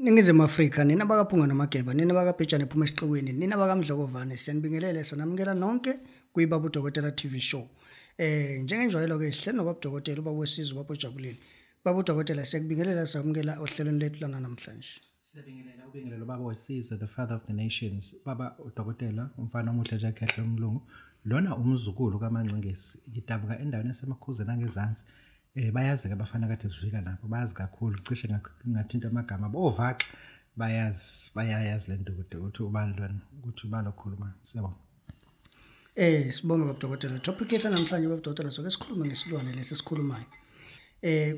Ningizimu Afrika nina bakaphunga namageba nina bakabhejane ephuma esiqiweni nina bakamdlokovane siyanibingelela sanamukela nonke kuyiBabu Dokotela TV show. Njengenjwayelo ke sihleli noBabu Dokotela ubaba wesizwe ubaba ojabulile. Babu Dokotela siyakubingelela samukela ohlelweni lethu lana namhlanje. Siyabingelela ubingelelo baba wesizwe, the father of the nations, baba uDokotela umfana omuhle nje ekhehle umlungu. Lona umzukulu kaMancingesi ngidabuka endaweni yaseMakhuzeni angezansi. Bayazi ke bafana kade sivika nabo bayazi kakhulu cishe ngathinta amagama bovaxa bayayazi lento ukuthi ubani lona ukuthi ubalokhuluma siyabona. Sibonge Babu Dokotela. Topic yethu namhlanje Babu Dokotela soke sikhuluma ngesilwane lesesikhulumayo.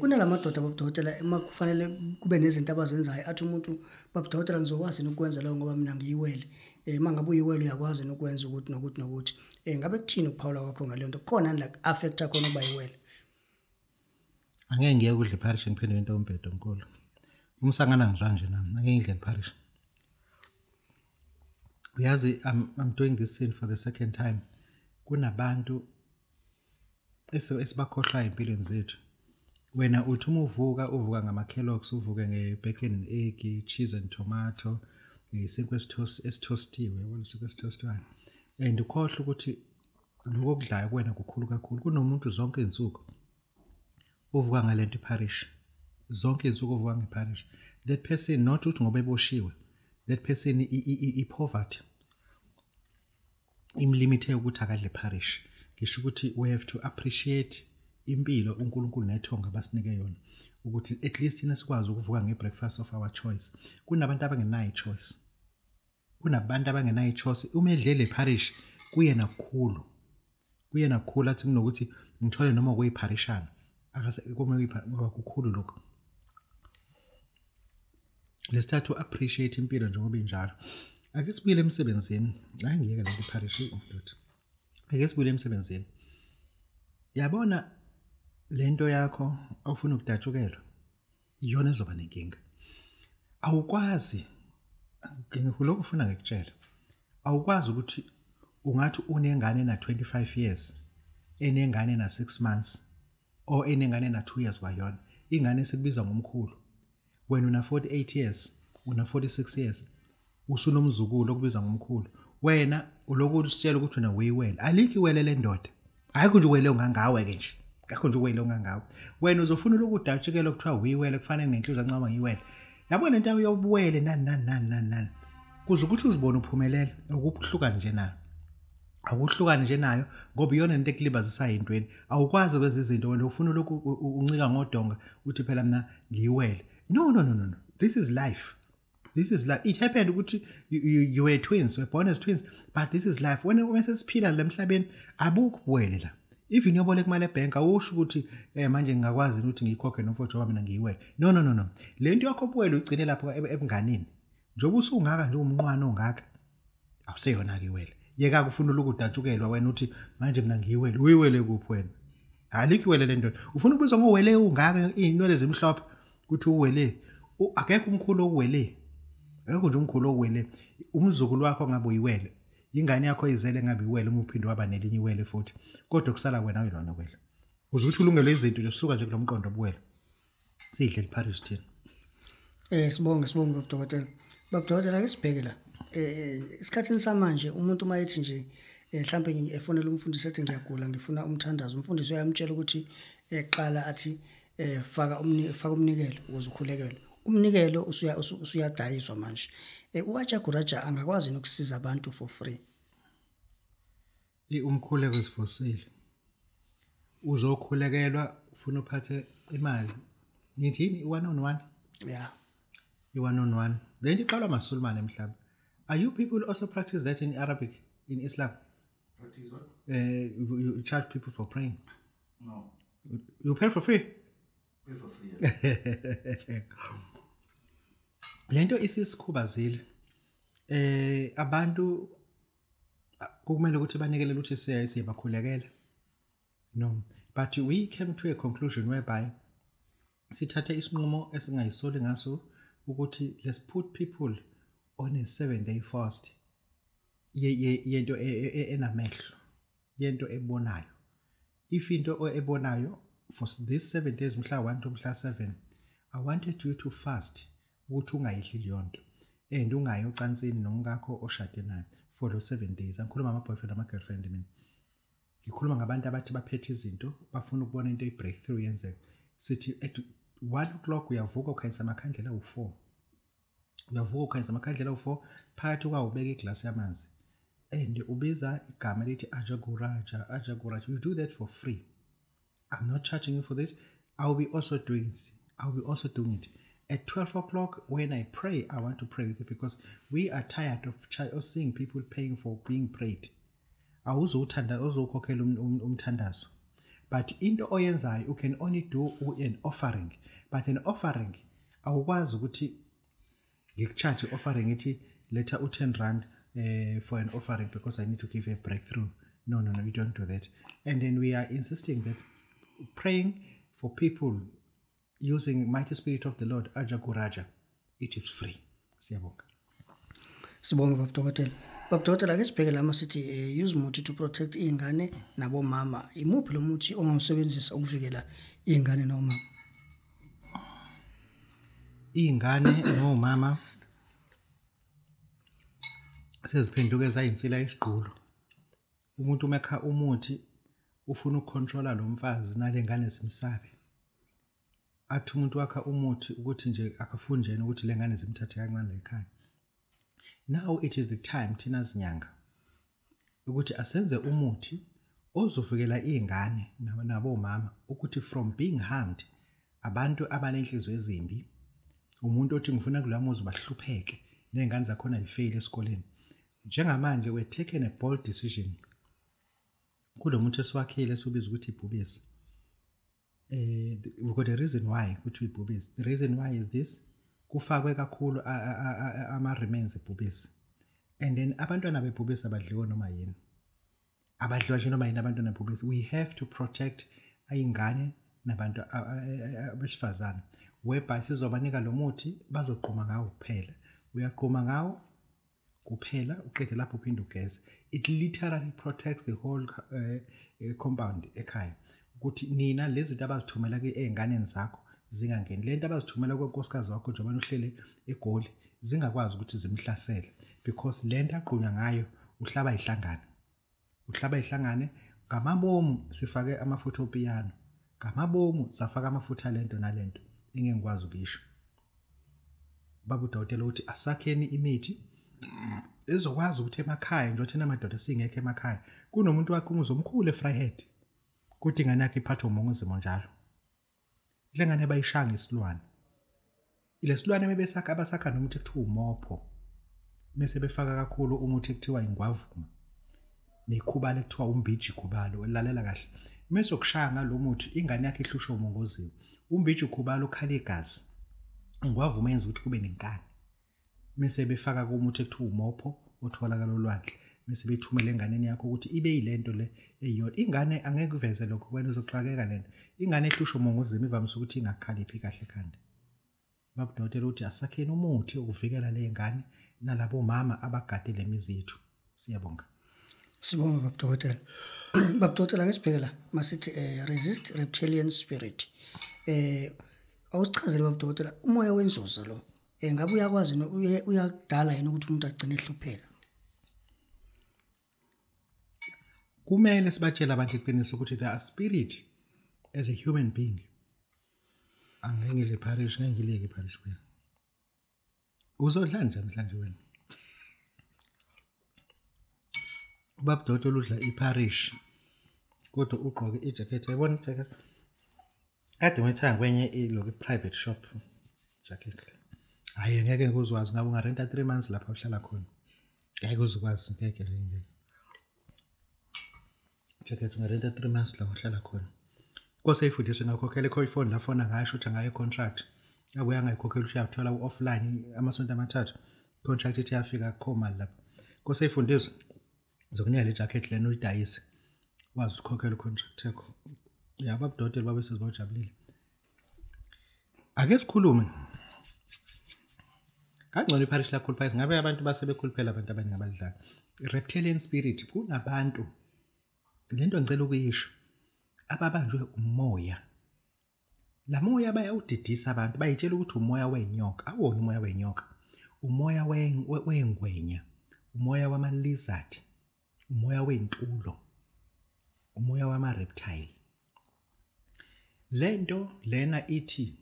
Kunalamadoda Babu Dokotela emakufanele kube nezinto abazenzayo athi umuntu Babu Dokotela ngizokwazi ukwenza lokho ngoba mina ngiyiwele. Mangabe uyiwele uyakwazi ukwenza ukuthi nokuthi. Ngabe kuthini ukuphawula kwakho ngale nto khona la affecta khona uba yiwele. Angeke ngiye kudla iparish ngiphinde into ombhedo omkhulu. Umsangana ngidla nje nami angeke ngidle iparish. Uyazi I'm doing this scene for the second time. Kunabantu esibakhohlwa impilweni zethu. Wena uthi uma uvuka ngama-Kellogg's, uvuke nge-bacon and egg, cheese and tomato, isinkwa esithostiwe, yabona isinkwa esithostiwayo. And ukhohlwa ukuthi lokho okudlayo kuwena kukhulu kakhulu. Kunomuntu zonke izinsuku uvuka ngalento iparish. Zonke izinsuku uvuka ngeparish. That person not ukuthi ngoba eboshiwe. That person i-poverty. Imlimithe ukuthi akadle parish. Ngisho ukuthi we have to appreciate impilo uNkulunkulu nethonga basinike yona ukuthi at least ina sikwazi ukuvuka ngebreakfast of our choice. Kunabantu abangenayo choice. Kunabantu abangenayo choice. Uma edlele parish kuyena kukhulu. Kuyena kukhulu athi kunokuthi ngithole noma kuyiparishana. Akase kome ngoba kukhulu lokho. Let's start to appreciate impilo njengoba injalo. Ake sibuyele emsebenzini. Hayi ngiyeke lento iparish ndoda. Ake sibuyele emsebenzini. Yabona lento yakho awufuna ukudatshukelwa iyona ezoba nenkinga. Awukwazi ngikho ufuna ngikutshela. Awukwazi ukuthi ungathi unengane na 25 years, enengane na 6 months, or enengane na 2 years kwayona. Ingane sekubiza ngomkhulu. Wena una 48 years, una 46 years, usunomzukulu okubiza ngomkhulu. Wena uloku usitshela ukuthi una weyiwele. Alikho iwele lendoda. Ayikho nje uwele ongangawe ke nje. Akho nje uwele ongangawe. Wena uzofuna ukudatshukela okuthiwa uyiwele kufanele nenhliziyo ancama ngiyiwele. Yabona lento yobuwele nani. Kuze ukuthi uzibone uphumelela ukuhlukana nje nayo. Awuhlukane nje nayo ngoba iyona into ekulibazisa intweni. Awukwazi ukwenza izinto wena ufuna lokhu uncika ngodonga uthi phela mina ngiyiwele. No. This is life. This is life. It happened ukuthi you were twins, were born as twins, but this is life. When sesiphila lemhlabeni abukho ubuwele la. If uyoboleka imali ebank awusho ukuthi manje ngingakwazi ukuthi ngiyikhokhe nomfowethu wami mina ngiyiwele. No. Lento yakho obuwele ugcine lapho ebunganini. Njoba usungaka nje umnqwana ongaka awuseyona ke iwele. Yeka kufuna ukudatshukelwa wena uthi manje mina ngiyiwele. Uyiwele kuphi wena? Alikho iwele lento. Ufuna ukubizwa ngowele ungaka inwele ezimhlophe ukuthi uwele. Akekho umkhulu owele. Akekho nje umkhulu owele. Umzukulu wakho ngabe uyiwele. Ingane yakho izele ngabe iwele uma uphinde waba nelinye iwele futhi. Kodwa kusala wena uyilona wele. Uze uthi ulungele izinto nje suka nje kulomqondo obuwele. Sidle iparish thina. Sibonge Babu Dokotela. Babu Dokotela ke sibheke la. Isikhathini samanje umuntu mayethi nje mhlawumbe efonela umfundisi ethi ngiyagula ngifuna umthandazo. Umfundisi uyamtshela ukuthi eqala athi faka umnikelo ukuze ukhulekelwe. Umnikelo usuyadayiswa manje. Uwajaguraja angakwazi nokusiza abantu for free. Umkhuleko isifosile. Uzokhulekelwa ufuna uphathe imali. Nithini 1 on 1? Yeah. 1 on 1. Then iqalwa masulmane emhlaba. Are you people also practice that in Arabic, in Islam? Practice what? You charge people for praying. No. You pay for free? Pay for free. Yeah. Lento isisikhubazile. Abantu kumele ukuthi banikele ukuthi siyabakhulekela. No. But we came to a conclusion whereby sithatha isinqumo esingayisoli ngaso ukuthi let's put people on a 7-day fast. Yento enamehlo. Yento ebonayo. If into ebonayo for this 7 days mhla 1 to mhla 7, I wanted you to fast ukuthi ungayihli leyonto and ungayi ocansini nomkakho oshade naye for those 7 days. Angikhuluma ama-boyfriend ama-girlfriend mina. Ngikhuluma ngabantu abathi baphethe izinto bafuna ukubona into i-breakthrough yenzeka. Sithi at 1 o'clock uyavuka ukhanyisa amakhandlela u4. Uyavuka ukhanyisa amakhandlela u4 phakathi kwawubeka iglasi yamanzi. And ubiza igama lithi ajaguraja. You do that for free. I'm not charging you for this. I'll be also doing it. At 12 o'clock, when I pray, I want to pray with you because we are tired of seeing people paying for being prayed. But into oyenzayo, you can only do an offering. But an offering, awukwazi ukuthi ngikucharge offering ithi later u10 rand for an offering because I need to give a breakthrough. No, we don't do that. And then we are insisting that praying for people using mighty spirit of the Lord, Ajaguraja, it is free. Siyabonga. Sibonga Babu Dokotela. Babu Dokotela ake sibheke la masithi use muthi to protect ingane nabo mama. Imuphi lo muthi ongawusebenzisa ukuvikela ingane nomama? Ingane nomama seziphenduke zayinsila esiqhulu. Umuntu umekha umuthi ufuna ukucontrola lo mfazi nalengane zimsabe. Athi umuntu wakha umuthi ukuthi nje akafunjene ukuthi lengane zimthathe kancane ekhaya. Now it is the time thina zinyanga ukuthi asenze umuthi ozovikela izingane nabo mama ukuthi from being harmed abantu abanenhliziyo ezimbi. Umuntu othi ngifuna kulamuzi bahlupheke nezingane zakhona zifail esikoleni. Njengamanje we taken a bold decision. Kulo muntu esiwakhile esibiza ukuthi ibhubesi. We got a reason why ukuthi ibhubesi. The reason why is this. Kufakwe kakhulu ama-remains ebhubesi. And then abantwana bebhubesi abadliwa noma yini. Abadliwa nje noma yini abantwana bebhubesi. We have to protect ayingane nabantu abesifazana. Whereby sizobanika lo muthi bazoqhuma ngawo kuphela. Uyaqhuma ngawo kuphela uqede lapho uphinde ugeze. It literally protects the whole compound ekhaya. Ukuthi nina lezi zinto abazithumela ke einganeni zakho zingangeni. Lento abazithumela kwenkosikazi wakho njengoba uhlele eGoli zingakwazi ukuthi zimhlasele because lento aqunya ngayo uhlaba ihlangane. Uhlaba ihlangane ngamabomu sifake amafutha opiyano. Ngamabomu safaka amafutha lento nalento ingengikwazi ukisho. Babu Dokotela uthi asakheni imithi ezokwazi ukuthi emakhaya nje thina amadoda singekho emakhaya kunomuntu wakhe umuzomkhulu eFryhead kuthi ingane yakhe iphathwa umongozimo njalo. Lengane bayishanga isilwane. Ilesilwane mebesakha abasakha nomuthi ekuthiwa umopho. Mase befaka kakhulu umuthi ekuthiwa ingwavuma. Nekhubalo ekuthiwa umbiji khubalo elalela kahle. Mase okushaya ngalo muthi ingane yakhe ihlushwa umongozimo. Umbiji khubalo ukhala igazi. Ingwavuma yenza ukuthi kube nenkani. Mase befaka umuthi ekuthiwa umopho otholakala olwandle. Mase bethumela enganeni yakho ukuthi ibe yilento le eyodwa. Ingane angeke uveze lokho wena uzoxakeka lento. Ingane ehlushwa umongozimo ivamise ukuthi ingakhaliphi kahle ekhanda. Babu Dokotela uthi asakheni umuthi ukuvikela le ngane nalabo mama abagade lemizi yethu. Siyabonga. Sibonga Babu Dokotela. Babu Dokotela ake sibheke la masithi resist reptilian spirit. Awusichazele Babu Dokotela umoya wenzuzo lo. Ngabe uyakwazi uyakudala yini ukuthi umuntu agcine ehlupheka? Kumele sibatshela abantu iqiniso ukuthi there are spirit as a human being. Angengile parish ngengileke parish wena. Uzodla njani mhlanje wena? Babu Dokotela udla iparish kodwa ugqoke ijacket yabona ijacket. Kade ngithanga kwenye iloku private shop jacket. Hayi ngeke ngikuzwazi ngabe ungarenta 3 months lapha uhlala khona. Ngeke uzukwazi ngeke nje. Jacket ungarenta 3 months la uhlala khona. Kose ifundise ngakhokhela iphone la phone ngasho ukuthi ngayo contract. Abuya ngayikhokhela uyathola offline amasonto amathathu. Contract ithi yafika khoma lapha. Kose ifundise zokunika le jacket lena uyidayise. Wazi ukhokhela contract yakho. Ya Babu Dokotela babe sezibawujabulile. Ake sikhulume. Kangcono iparish la khulu phakathi ngabe abantu basebekhuluphela abantu abaningi abadlala. Reptilian spirit kunabantu lento ngicela ukuyisho ababanjwe umoya La moya bayawudidisa abantu bayitshela ukuthi umoya wenyoka awona umoya wenyoka umoya wengwenya umoya wama-lizard umoya wentulo umoya wama-reptile lento lena ithi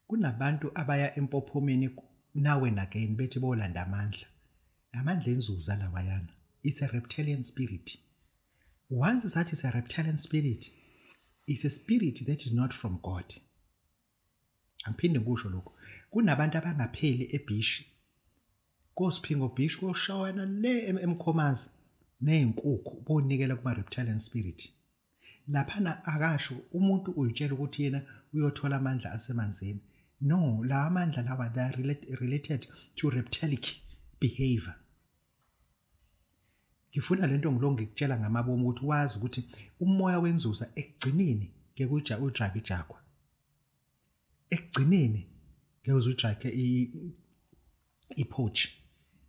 kunabantu abaya empophomeni nawe again bethi bolanda amandla enzuza lawayana. It's a reptilian spirit. Once that is a reptilian spirit, it's a spirit that is not from God. Angiphinde ngisho lokho. Kunabantu abangapheli eBhishi. Kosiphingo Bhishi koshawana le emkhomazi nezinkukhu bonikela kuma reptilian spirit. Laphana akasho umuntu uyitshela ukuthi yena uyothola amandla asemanzini. No, la amandla lawa they are related to reptilic behavior. Ngifuna lento ngikutshela ngamabomu ukuthi wazi ukuthi umoya wenzuza ekugcineni ke udrive ijakwa. Ekugcineni ke uzudrive ipoach.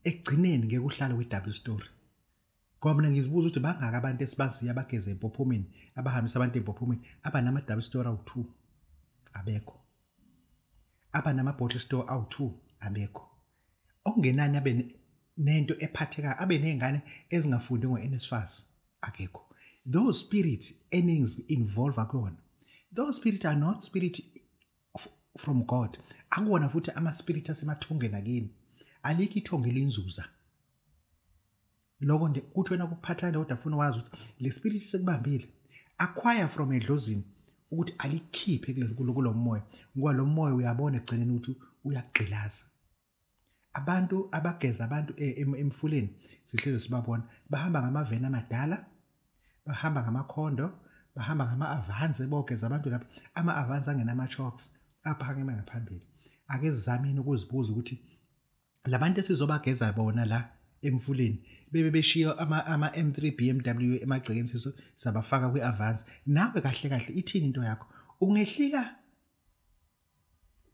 Ekugcineni ke kuhlala kwi-double story. Ngoba mina ngizibuza ukuthi bangaka abantu esibaziya abageze empophomeni abahambisa abantu empophomeni abanama double story awu2 abekho. Abanama bottle store awu2 abekho. Okungenani abe nento ephatheka abe nezingane ezingafundi ngoNSFAS akekho. Those spirits earnings involve akona. Those spirits are not spirit from God. Akuwona futhi ama spirit asemathongeni akini. Alikho ithonge lenzuza. Lokho kuthi wena kuphathana kodwa ufuna wazi ukuthi le spirit sekubambile acquire from edlozini ukuthi alikhiphe kulo moya ngoba lo moya uyabona egcineni ukuthi uyaqgilaza. Abantu abageza abantu emfuleni sihleze sibabona bahamba ngamaveni amadala bahamba ngamakhondo bahamba ngama-avance bogeza abantu lapha ama-avance angena ama-chalks aphakeme ngaphambili. Ake sizameni ukuzibuza ukuthi labantu esizobageza bona la emfuleni bebe beshiya ama M3 BMW emagcekeni sabafaka kwi-avance. Nawe kahle kahle ithini into yakho ungehlika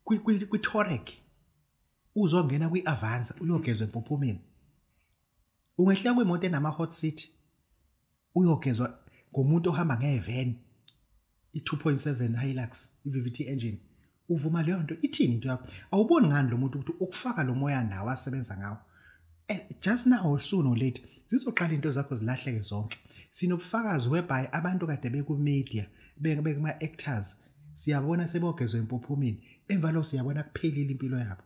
kwi-torek uzongena kwi-avance uyogezwa empophomeni. Ungehlika kwemoto enama hot seat uyogezwa ngomuntu ohamba ngevan i2.7 Hilux i-VVT engine. Uvuma leyo nto ithini into yakho? Awuboni ngani lo muntu ukuthi ukufaka lo moya nawo asebenza ngawo? Just now or soon or late zizoqala into zakho zilahleke zonke. Sinobufakazi whereby abantu kade beku-media bekuma-actors siyabona sebogezwe empophomeni emva lo siyabona kuphelile impilo yabo.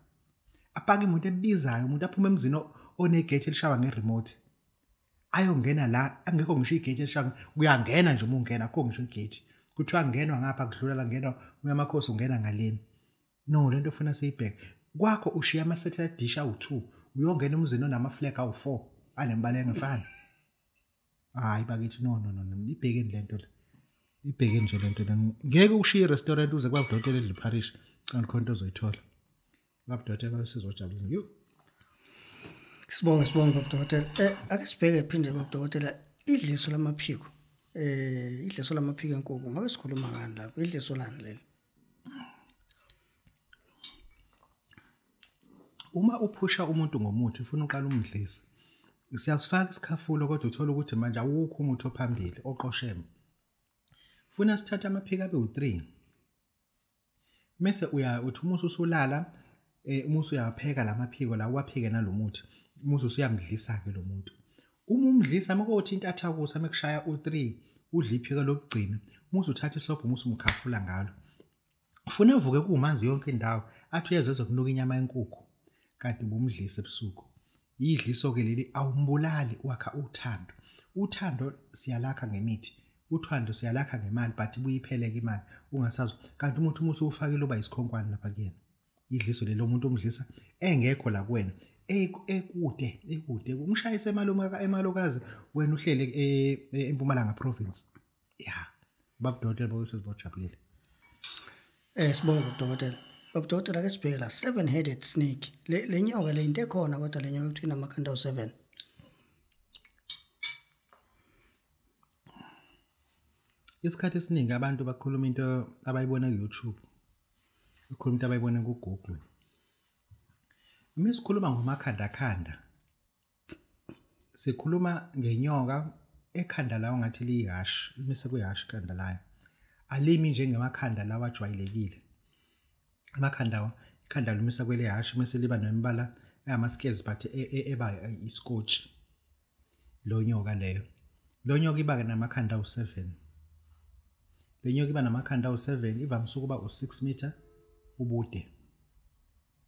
Apaka imoto ebizayo umuntu aphuma emzini onegate elishawa ngeremote ayongena la angekho ngisho igate elishawa uyangena nje uma ungena akho ngisho igate kuthiwa ngenwa ngapha kudlula la ngenwa uyamakhosi ungena ngaleni. No, lento ufuna siyibheke kwakho ushiya ama-satellite dish awu2 uyongena emzini onama-flag awu4 anembala engefani. Hayi bakithi no ibhekeni lento le ibhekeni nje lento le ngeke ushiye i-restaurant uze Babu Dokotela edle parish andikhona into ozoyithola. Babu Dokotela sizojabula yo. Sibonge Babu Dokotela. Ake sibheke phinde Babu Dokotela idliso lamaphiko. Idliso lamaphiko enkukhu ngabe sikhuluma ngani lapho idliso lani leli? Uma uphusha umuntu ngomuthi ufuna uqala umdlisa siyasifaka isikhafulo kodwa uthola ukuthi manje awukho umuthi ophambili oqosheme. Funa sithatha amaphiko abe u3 mase uthi umusi usulala umusi uyapheka lamaphiko la uwapheke nalomuthi umusi usuyamdlisa ke lo muntu. Uma umdlisa makothi intatha kusa mekushaya u3 udla iphiko lokugcina umusi uthatha isobho umusi umkhafula ngalo. Ufuna avuke kumanzi yonke indawo athi uyezwe kunuka inyama yenkukhu kanti bomdlisa ebusuku. Idliso ke leli awumbulali wakha uthando. Uthando siyalakha ngemithi. Uthando siyalakha ngemali but buyipheleke imali ungasazi kanti umuntu umuthi ufake loba isikhonkwane lapha kuyena. Idliso lelo umuntu umdlisa engekho la kuwena ekude umshayise emalokazi wena uhlele eMpumalanga province. Yeah. Babu Dokotela bosizojabulile. Sibonge Babu Dokotela. Babu Dokotela ke sibheke la 7-headed snake. Le nyoka le into ekhona kodwa le nyoka kuthina amakhanda awu7. Isikhathi esiningi abantu bakhuluma into abayibona ku-YouTube. Bakhuluma into abayibona ku-Google. Uma sikhuluma ngomakhanda sikhuluma ngenyoka ekhanda lawo ngathi liyihashi mise kuyihashi ikhanda layo. Alimi njengemakhanda lawa ajwayelekile. ikhanda lumisa kwele hashi mase liba nemibala ama scales but eba iskotch lo nyoka leyo. Lo nyoka iba namakhanda awu7. Le nyoka iba namakhanda awu7 ivamise ukuba u6 meter ubude.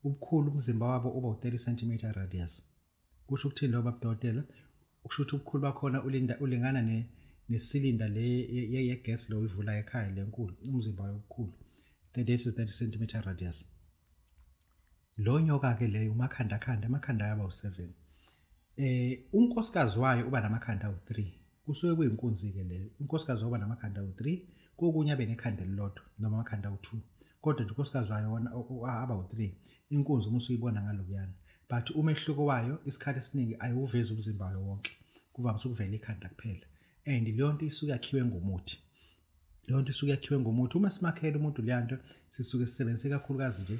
Ubukhulu umzimba wabo uba u30 cm radius. Kusho ukuthini lo Babu Dokotela? Kusho ukuthi ubukhulu bakhona ulingana nesilinda le ye gas lo ivula ekhaya lenkulu umzimba wayo ubukhulu 30 cm radius. Lo nyoka ke leyo amakhanda yaba u7. Unkosikazi wayo uba namakhanda awu3. Kusuke kuyinkunzi ke leyo. Unkosikazi uba namakhanda awu3, kokunye abe nekhanda elilodwa noma amakhanda awu2. Kodwa nje unkosikazi wayo aba u3. Inkunzi uma usuyibona ngalokuyana. But umehluko wayo isikhathi esiningi ayiwuvezi umzimba wayo wonke. Kuvamise ukuvela ikhanda kuphela. And leyo nto isuke yakhiwe ngomuthi. Leyo nto isuke yakhiwe ngomuthi. Uma simakhela umuntu leyanto sisuke sisebenzise kakhulukazi nje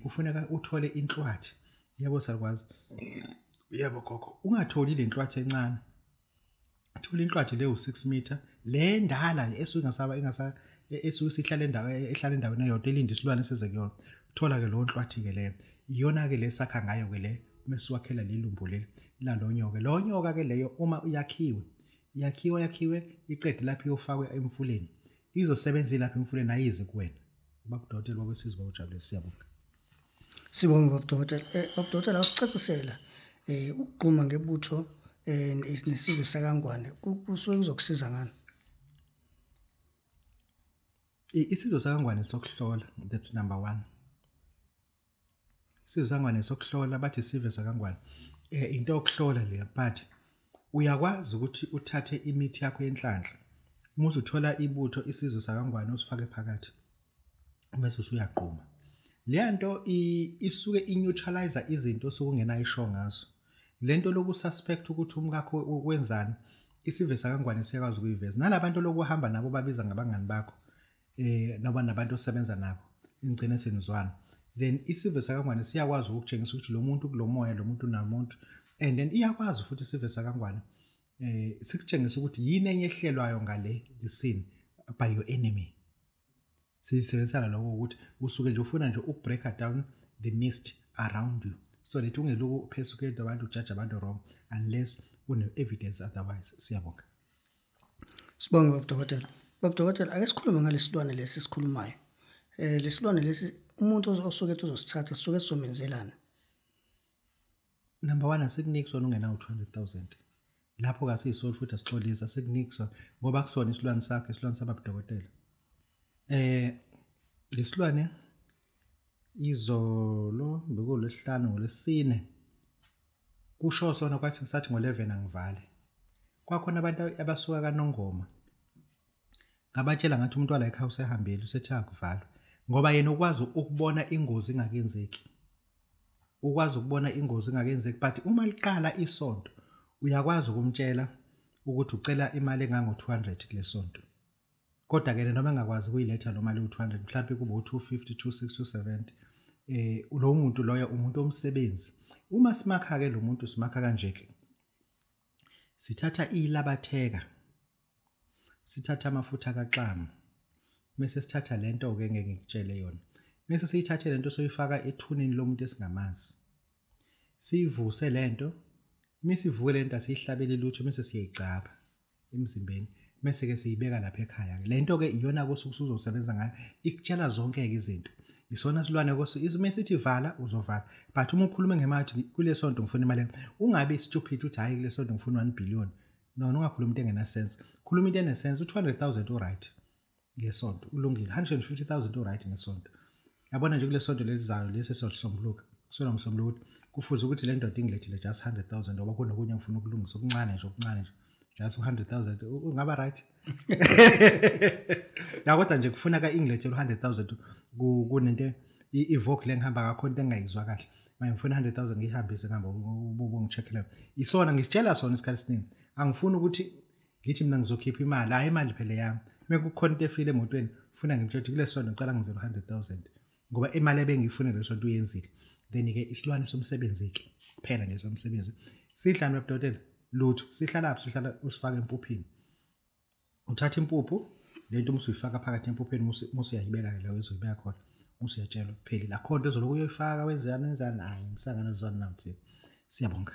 kufuneka uthole inhlwathi. Yabo salukwazi. Yebo gogo, ungatholi le nhlwathi encane. Thola inhlwathi le u6 meter, le ndala esuke esuke sihlala endaweni eyodwa elinde isilwane size kuyona. Thola ke lo nhlwathi ke le. Iyona ke lesakha ngayo ke le mesiwakhela lelumbu leli la lo nyoka. Lo nyoka ke leyo uma yakhiwe iqede lapho iyofakwa emfuleni. Izosebenza lapha emfuleni ayize kuwena. Babu Dokotela babesizwa ujabule siyabonga. Sibonga Babu Dokotela. Babu Dokotela usicacisela ukugquma ngebutho nesizwe sakangwane kusuke kuzokusiza ngani? Isizwe sakangwane sokuhlola, that's number 1. Isizwe sakangwane sokuhlola bathi isizwe sakangwane into yokuhlola le but uyakwazi ukuthi uthathe imithi yakho yenhlanhla uma uzuthola ibutho isizwe sakangwane usifake phakathi bese usuyaqhuma. Le nto isuke ineutralizer izinto sokungena isho ngazo. Lento lokususpect ukuthi umkakho wenzani isizwe sakangwane siyakwazi ukuyiveza. Nalabantu lokuhamba nabo babiza ngabangani bakho naba nabantu osebenza nabo ingcine senizwana. Then isizwe sakangwane siyakwazi ukutshengisa ukuthi lo muntu kulomoya lo muntu namuntu and then iyakwazi futhi isizwe sakangwane sikutshengisa ukuthi yini enyehlelwayo ngale the scene by your enemy. Sisebenzisana lokho ukuthi usuke nje ufuna nje ukubreak down the mist around you so that ungeloku phesukela abantu ujudge abantu wrong unless une evidence otherwise. Siyabonga. Sibonga Babu Dokotela. Babu Dokotela ake sikhulume ngalesilwane lesi sikhulumayo. Lesilwane lesi umuntu osuke uzosithatha suke somenzelana. Number 1 asikunixona ungena u200,000. Lapho ka siyisol futhi asixolisa asikunixona ngoba kusona isilwane sakhe isilwane saBabu Dokotela. Lesilwane izolo bekulesihlanu ngolesine kusho sona kwathi ngisathi ngo11 angivale. Kwakhona abantu abasuka kaNongoma ngabatshela ngathi umuntu wala ekhaya usehambile usethi akuvalwa ngoba yena ukwazi ukubona ingozi ingakenzeki. Ukwazi ukubona ingozi ingakenzeki but uma liqala isonto uyakwazi ukumtshela ukuthi ucela imali engango200 kulesonto. Kodwa ke noma engakwazi kuyiletha lo mali u200 mhlawumbe kuba u250 260 270 lo muntu loyo umuntu omsebenzi. Uma simakha ke lo muntu simakha kanje ke sithatha ilabatheka sithatha amafutha kaXamu bese sithatha lento ke ngeke ngikutshele yona bese siyithathe lento soyifaka ethuneni lomuntu esingamazi sivuse lento misivuke lento asihlabele lutho bese siyayicaba emzimbeni bese ke siyibeka lapha ekhaya. Lento ke iyona kosukuzosebenza ngayo ikutshela zonke izinto. Isona silwane mesithi vala uzovala but uma ukhuluma ngemathi kulesonto ngifuna imali ungabe stupid uthi hayi kulesonto ngifuna 1 billion. No, ungakhuluma into engena sense. Khuluma into ene sense u200,000 right ngesonto ulungile 150,000 right ngesonto. Yabona nje kulesonto lelizayo lesi sesisombuluka kusona ngsombuluka kufuze ukuthi le ndoda ingilethile just 100,000 ngoba kunokunye ngifuna ukulungisa okuncane nje just 100,000 ungaba right. La kodwa nje kufuna ka ingilethele 100,000 kunento ivoke lengihamba ngakho into engayizwa kahle. Manje ngifuna 100,000 ngihambise ngihamba ububo ngicheckela. Isona ngisitshela sona isikhathi esiningi. Angifuni ukuthi ngithi mina ngizokhipha imali hayi imali phela yami. Mekukhona into efile emotweni ufuna ngimtshela kule sonto ngicela ngizele 100,000 ngoba imali ebengiyifuna le sonto uyenzile. Then ke isilwane somsebenzi ke kuphela nje somsebenzi. Sihlanu Babu Dokotela lutho sihlala lapho sihlala usifaka empuphini. Uthatha impuphu lento musuyifaka phakathi empupheni musuyayibeka la uzoyibeka khona. usuyatshelwa kuphelile akho nto ezoloku uyoyifaka wenzani hayi ngisangana zona nathi siyabonga